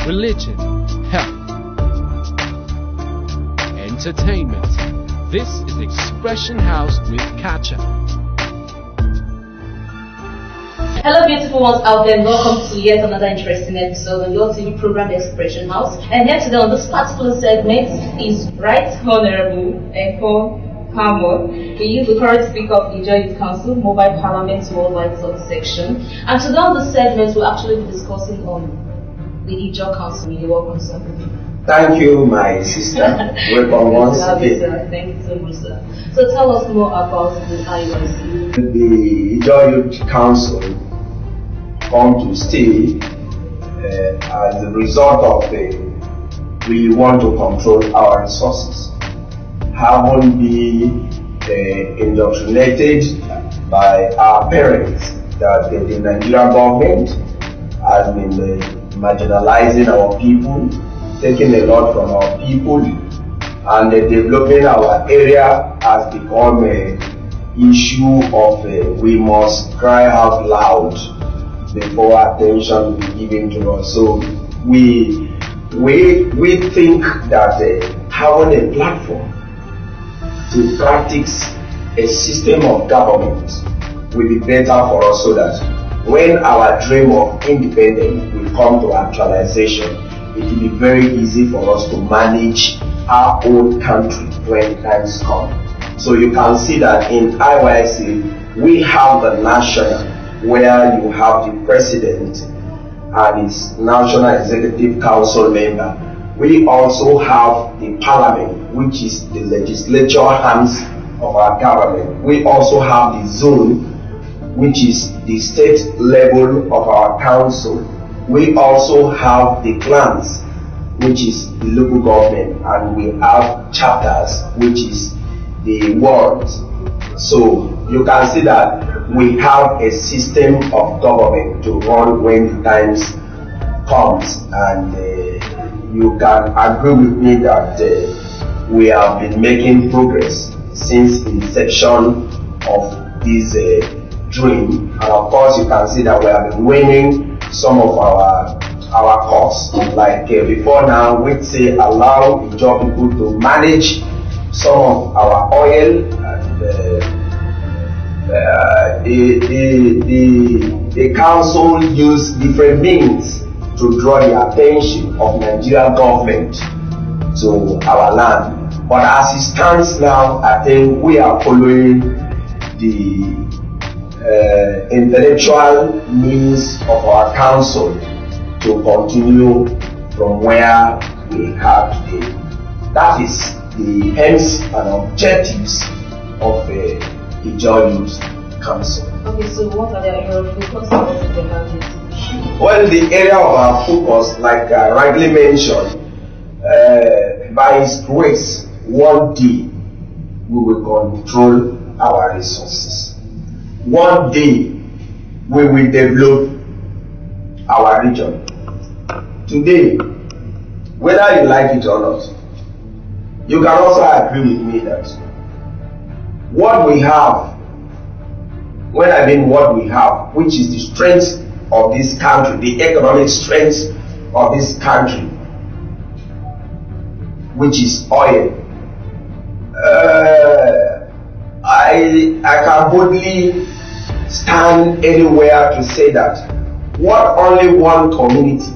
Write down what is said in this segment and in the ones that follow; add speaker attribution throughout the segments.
Speaker 1: religion, health, entertainment. This is Xpression House with Kacha.
Speaker 2: Hello beautiful ones out there, and welcome to yet another interesting episode on your TV program Xpression House. And here today on this particular segment is Right Honorable Ekon Hamon. He is the current Speaker of the Youth Council, Mobile Parliament Worldwide Third Section. And today on this segment we'll actually be discussing on the Youth Council. You're welcome, sir.
Speaker 3: Thank you, my sister. Welcome once again.
Speaker 2: Thank you so much, sir. So tell us more about the AYC.
Speaker 3: The Youth Council come to stay as a result of we want to control our resources. Haven't been indoctrinated by our parents that the Nigerian government has been marginalizing our people, taking a lot from our people, and developing our area has become an issue of we must cry out loud before attention be given to us. So we think that having a platform to practice a system of government will be better for us, so that when our dream of independence will come to actualization, it will be very easy for us to manage our own country when times come. So you can see that in AYC we have the national, where you have the president and his national executive council member. We also have the parliament, which is the legislature arms of our government. We also have the zone, which is the state level of our council. We also have the clans, which is the local government, and we have chapters, which is the wards. So you can see that we have a system of government to run when the times comes, and you can agree with me that we have been making progress since inception of this dream. And of course you can see that we have been winning some of our cause. Like before now, we'd say allow the job people to manage some of our oil, and the council use different means to draw the attention of Nigerian government to our land. But as it stands now, I think we are following the intellectual means of our council to continue from where we are today. That is the aims and objectives of the Youth Council.
Speaker 2: Okay, so what are the areas of focus and what is the mandate?
Speaker 3: Well, the area of our focus, like I rightly mentioned, by His grace, one day we will control our resources. One day we will develop our region. Today, whether you like it or not, you can also agree with me that what we have, when I mean what we have, which is the strength of this country, the economic strength of this country, which is oil, I can boldly stand anywhere to say that what only one community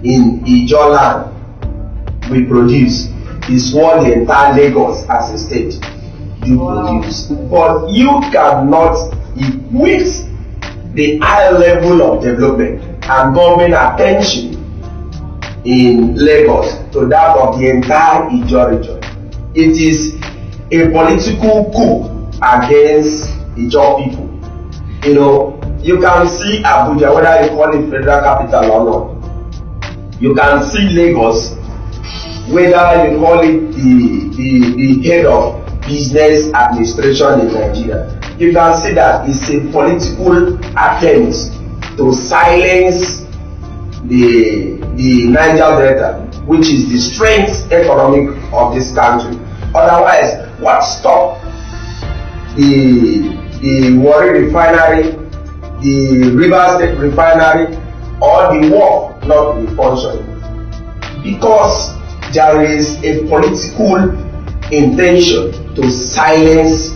Speaker 3: in Ijaw land will produce is what the entire Lagos as a state do produce. But you cannot equate the high level of development and government attention in Lagos to that of the entire Ijaw region. It is a political coup against Ijaw people. You know, you can see Abuja, whether you call it federal capital or not. You can see Lagos, whether you call it the head of business administration in Nigeria. You can see that it's a political attempt to silence the Niger Delta, which is the strength economic of this country. Otherwise, what stopped the Warri refinery, the Rivers State refinery, or the work not be functioning, because there is a political intention to silence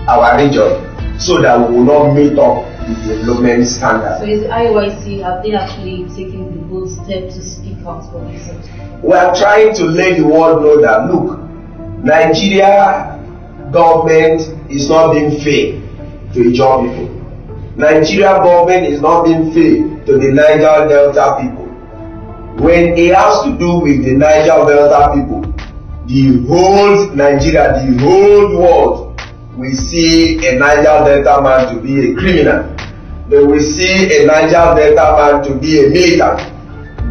Speaker 3: our region so that we will not meet up the development standard.
Speaker 2: So is IYC, have they actually taken the bold step to speak out for themselves?
Speaker 3: We are trying to let the world know that, look, Nigeria government is not being fair to Ijaw people. Nigeria government is not being fair to the Niger Delta people. When it has to do with the Niger Delta people, the whole Nigeria, the whole world, we see a Niger Delta man to be a criminal. They will see a Niger Delta man to be a militant.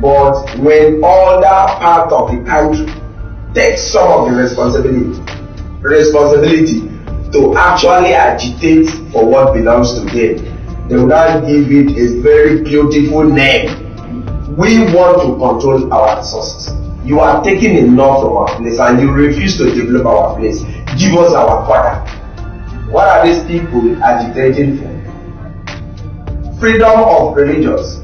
Speaker 3: But when other part of the country takes some of the responsibility to actually agitate for what belongs to them, they will now give it a very beautiful name. We want to control our resources. You are taking enough from our place and you refuse to develop our place. Give us our quarter. What are these people agitating for? Freedom of religions.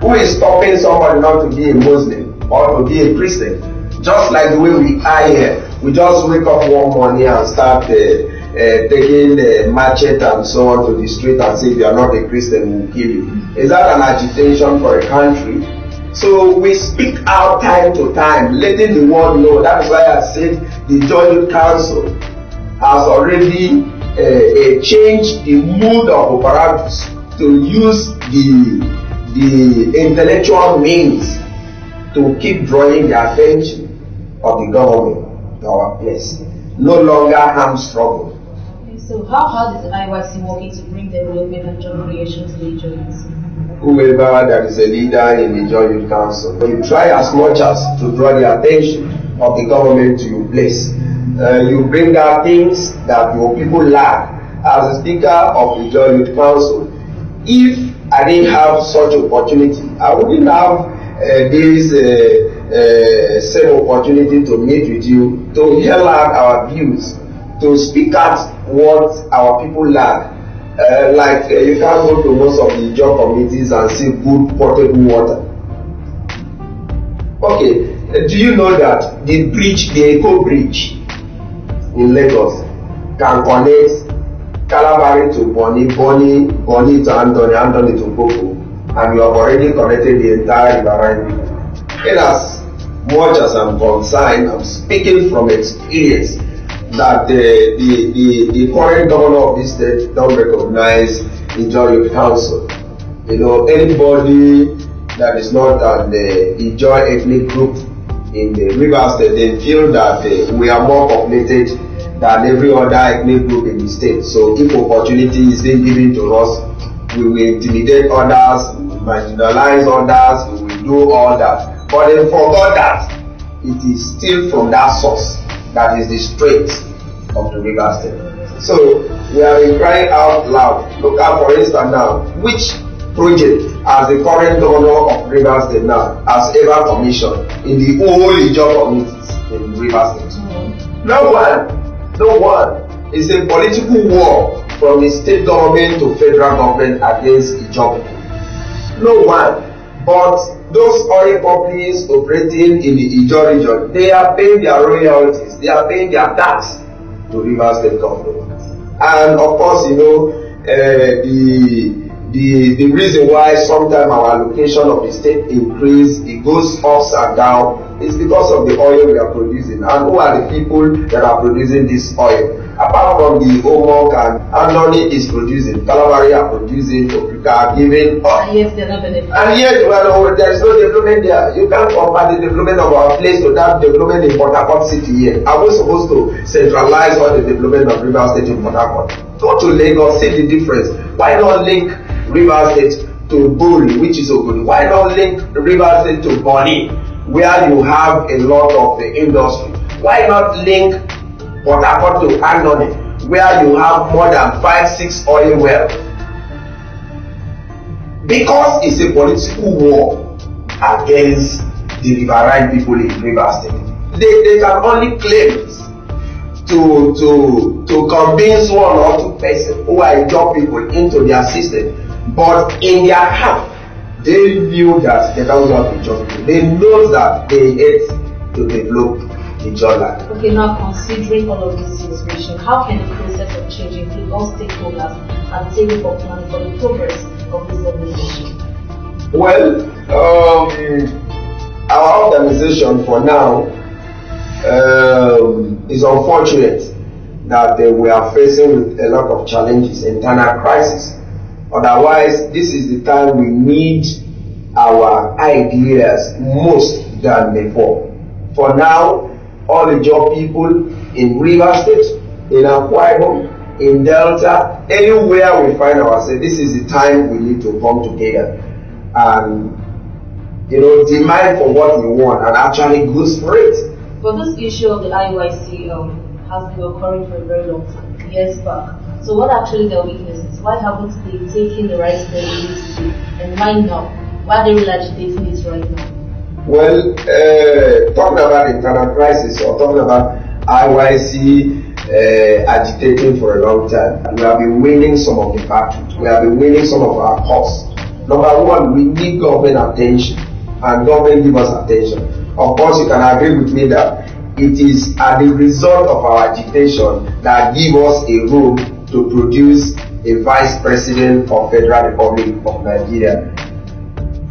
Speaker 3: Who is stopping somebody not to be a Muslim or to be a Christian? Just like the way we are here, we just wake up one morning and start taking machete and so on to the street and say, if you are not a Christian, we'll kill you. Is that an agitation for a country? So we speak out time to time, letting the world know. That is why I said the Joint Council has already changed the mood of operatives to use the intellectual means to keep drawing the attention of the government to our place. No longer armed struggle.
Speaker 2: Okay, so how hard is the IYC working to bring development and job creation to the Ijaw?
Speaker 3: Whoever that is a leader in the Joint Council, you try as much as to draw the attention of the government to your place. You bring out things that your people lack. As a speaker of the Joint Council, if I didn't have such opportunity, I wouldn't have this same opportunity to meet with you, to hear out our views, to speak out what our people lack. You can't go to most of the job committees and see good potable water. Okay, do you know that the bridge, the Eco Bridge in Lagos, can connect Calabari to Bonny to Anthony to Boko, and you have already connected the entire riverine region? In as much as I'm concerned, I'm speaking from experience that the current governor of this state don't recognize the Ijaw Council. You know, anybody that is not the Ijaw ethnic group in the River State, they feel that we are more populated than every other ethnic group in the state. So if opportunity is being given to us, we will intimidate others, we will marginalize others, we will do all that. But they forgot that it is still from that source that is the strength of the River State. So we have been crying out loud. Look at, for instance, now, which project as the current governor of River State now has ever commissioned in the whole Ijaw communities in River State? No one. No one. It's a political war from the state government to federal government against Ijaw people. No one. But those oil companies operating in the Ijaw region, they are paying their royalties, they are paying their tax to River State government. And of course, you know, the reason why sometimes our allocation of the state increase, it goes ups and down, is because of the oil we are producing. And who are the people that are producing this oil? Apart from the Omok and Anthony is producing, Calabari are producing, Africa are giving up.
Speaker 2: And yet they're not benefiting.
Speaker 3: And yet, well, there is no development there. You can't compare the development of our place to that development in Port Harcourt City here. Are we supposed to centralize all the development of River State in Port Harcourt? Go to Lagos, see the difference. Why not link River State to Buri, which is Ogun? Why not link River State to Bonny, where you have a lot of the industry? Why not link Port Harcourt to Anthony, where you have more than 5-6 oil wells? Because it's a political war against the riverine people in River State. They can only claim to convince one or two persons who are job people into their system, but in their heart They knew that they don't have a job. They know that they had to develop the job land.
Speaker 2: Okay, now considering all of this situation, how can the process of change include all stakeholders at the table for planning for the progress of this organization?
Speaker 3: Well, our organization for now is unfortunate that we are facing with a lot of challenges, internal crisis. Otherwise, this is the time we need our ideas most than before. For now, all the job people in River State, in Akwa Ibom, in Delta, anywhere we find ourselves, this is the time we need to come together and demand for what we want and actually go for it.
Speaker 2: But this issue of the IYC has been occurring for a very long time, years back. So what actually their weaknesses? Why haven't they taken the right step and why now? Why are they really agitating this right now?
Speaker 3: Well, talking about internal crisis or talking about IYC agitating for a long time, we have been winning some of the battles. We have been winning some of our cause. Number one, we need government attention, and government give us attention. Of course, you can agree with me that it is as the result of our agitation that give us a room to produce a Vice President of Federal Republic of Nigeria.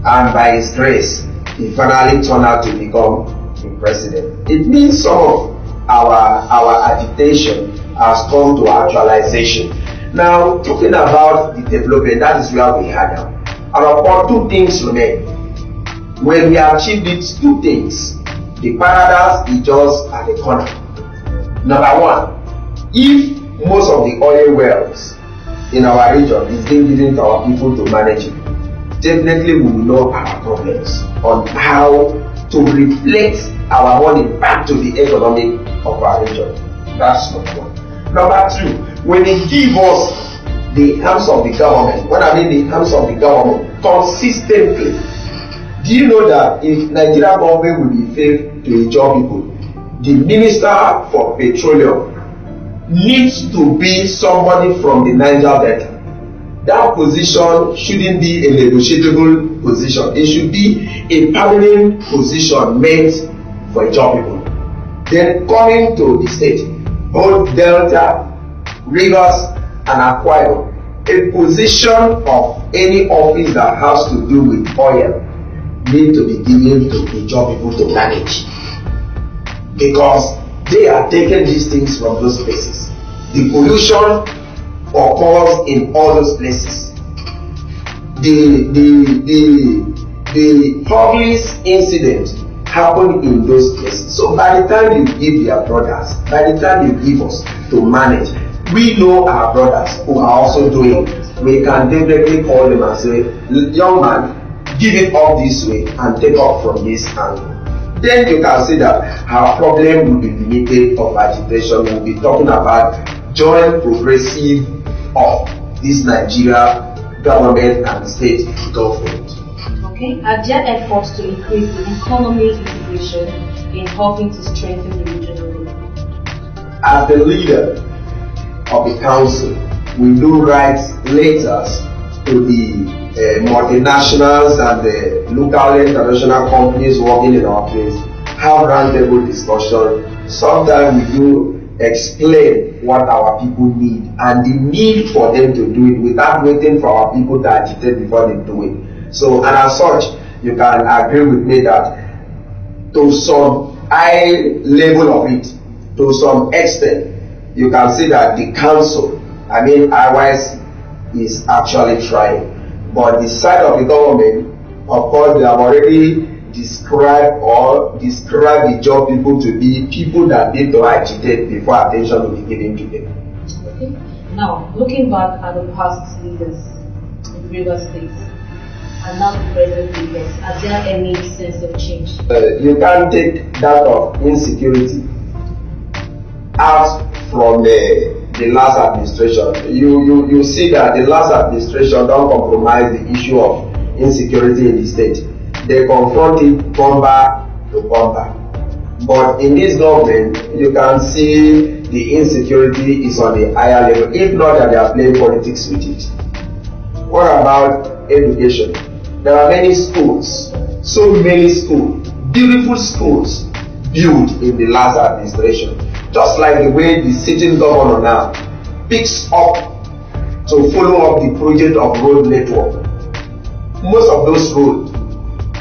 Speaker 3: And by his grace, he finally turned out to become the president. It means some of our agitation has come to actualization. Now, talking about the development, that is where we are now. And of course, two things remain. When we achieve these two things, the paradise is just at the corner. Number one, if most of the oil wells in our region is being given to our people to manage it, definitely we will know our problems on how to reflect our money back to the economy of our region. That's number one. Number two, when they give us the arms of the government, when I mean the arms of the government, consistently, do you know that if Nigeria government will be fair to job people, the Minister for Petroleum needs to be somebody from the Niger Delta. That position shouldn't be a negotiable position. It should be a permanent position meant for job people. Then coming to the state, both Delta, Rivers, and Akwa Ibom, a position of any office that has to do with oil need to be given to the job people to manage, because they are taking these things from those places. The pollution occurs in all those places. The police incident happened in those places. So by the time you give their brothers, by the time you give us to manage, we know our brothers who are also doing. We can definitely call them and say, young man, give it up this way and take up from this angle. Then you can see that our problem will be limited of agitation. We'll be talking about joint progressive of this Nigeria government and state government.
Speaker 2: Okay, are there efforts to increase the economic integration in helping to strengthen the regional government?
Speaker 3: As the leader of the council, we do write letters to the multinationals and the local and international companies working in our place, have roundtable discussion. Sometimes we do explain what our people need and the need for them to do it without waiting for our people to agitate before they do it. So, and as such, you can agree with me that to some high level of it, to some extent, you can see that the council, IYC, is actually trying. But the side of the government, of course, they have already described the job people to be people that need to agitate before attention will be given to them.
Speaker 2: Okay. Now, looking back at the past leaders in River States and now the present leaders, are there any sense of change?
Speaker 3: You can't take that of insecurity out from the last administration. You see that the last administration don't compromise the issue of insecurity in the state. They confront it bomber to bomber. But in this government, you can see the insecurity is on a higher level, if not that they are playing politics with it. What about education? there are many schools, so many schools, beautiful schools built in the last administration. Just like the way the sitting governor now picks up to follow up the project of road network. Most of those roads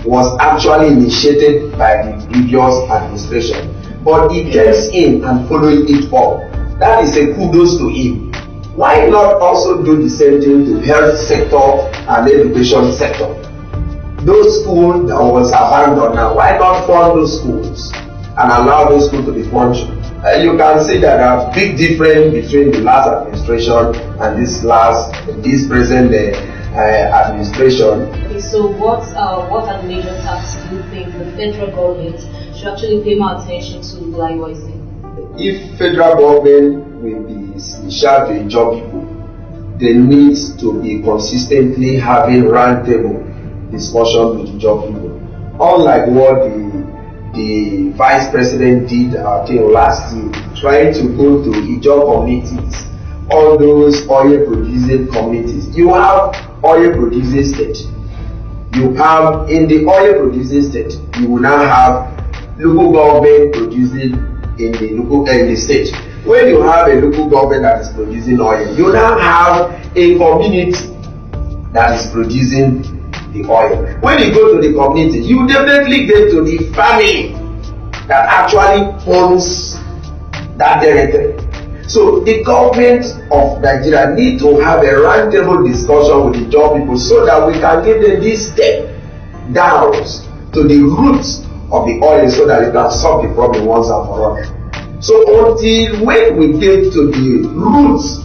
Speaker 3: was actually initiated by the previous administration, but he comes in and following it up. That is a kudos to him. Why not also do the same thing to health sector and education sector? Those schools that was abandoned now, why not fund those schools and allow those schools to be functioning? You can see that there are big difference between the last administration and this present administration.
Speaker 2: Okay, so what are the major tasks do you think the federal government should actually pay more attention to the AYC?
Speaker 3: If federal government will be sharp to job people, they need to be consistently having roundtable discussion with the job people. Unlike what the vice president did last year, trying to go to job communities, all those oil producing communities. You have oil producing state. You have in the oil producing state, you will now have local government producing in the state. When you have a local government that is producing oil, you now have a community that is producing the oil. When you go to the community, you definitely get to the family that actually owns that territory. So the government of Nigeria need to have a roundtable discussion with the job people so that we can give them this step down to the roots of the oil so that we can solve the problem once and for all. So until when we get to the roots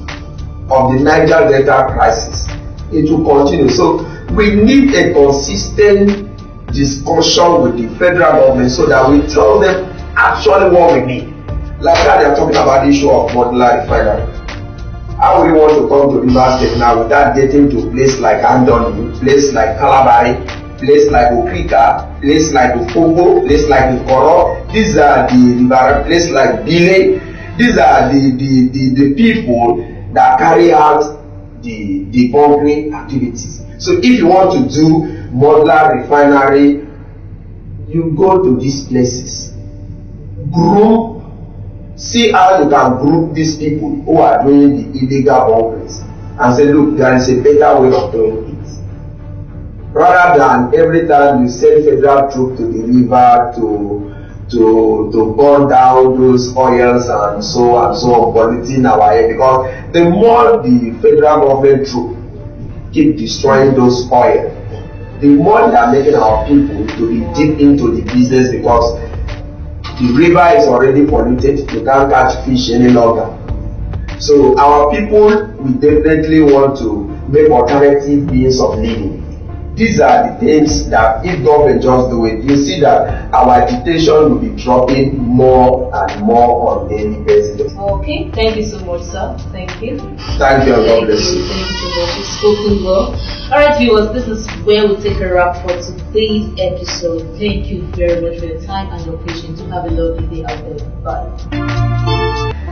Speaker 3: of the Niger Delta crisis, it will continue. So we need a consistent discussion with the federal government so that we tell them actually what we need. Like that, they are talking about the issue of modular refinery. How we want to come to Rivers State now without getting to a place like Andoni, place like Calabari, place like Okrika, place like Ofogo, place like Ikoro. These are the place like Bile. These are the people that carry out the bunkering activities. So if you want to do modular refinery, you go to these places. Group, see how you can group these people who are doing the illegal bunkerings and say, look, there is a better way of doing it. Rather than every time you send federal troops to the river to burn down those oils and so on, polluting our air, because the more the federal government troops keep destroying those oil, the more they are making our people to be deep into the business, because the river is already polluted, you can't catch fish any longer. So our people, we definitely want to make alternative means of living. These are the things that if government just do it, you see that our agitation will be dropping more and more on daily basis.
Speaker 2: Okay, thank you so much, sir. Thank you.
Speaker 3: Thank you, and God bless you.
Speaker 2: Thank you so much. You've spoken well. Alright, viewers, this is where we'll take a wrap for today's episode. Thank you very much for your time and your patience. Have a lovely day out there. Bye.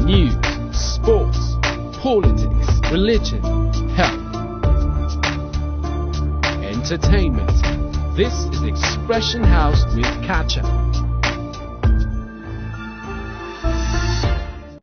Speaker 1: News, sports, politics, religion, health, entertainment. This is Xpression House with Kacha.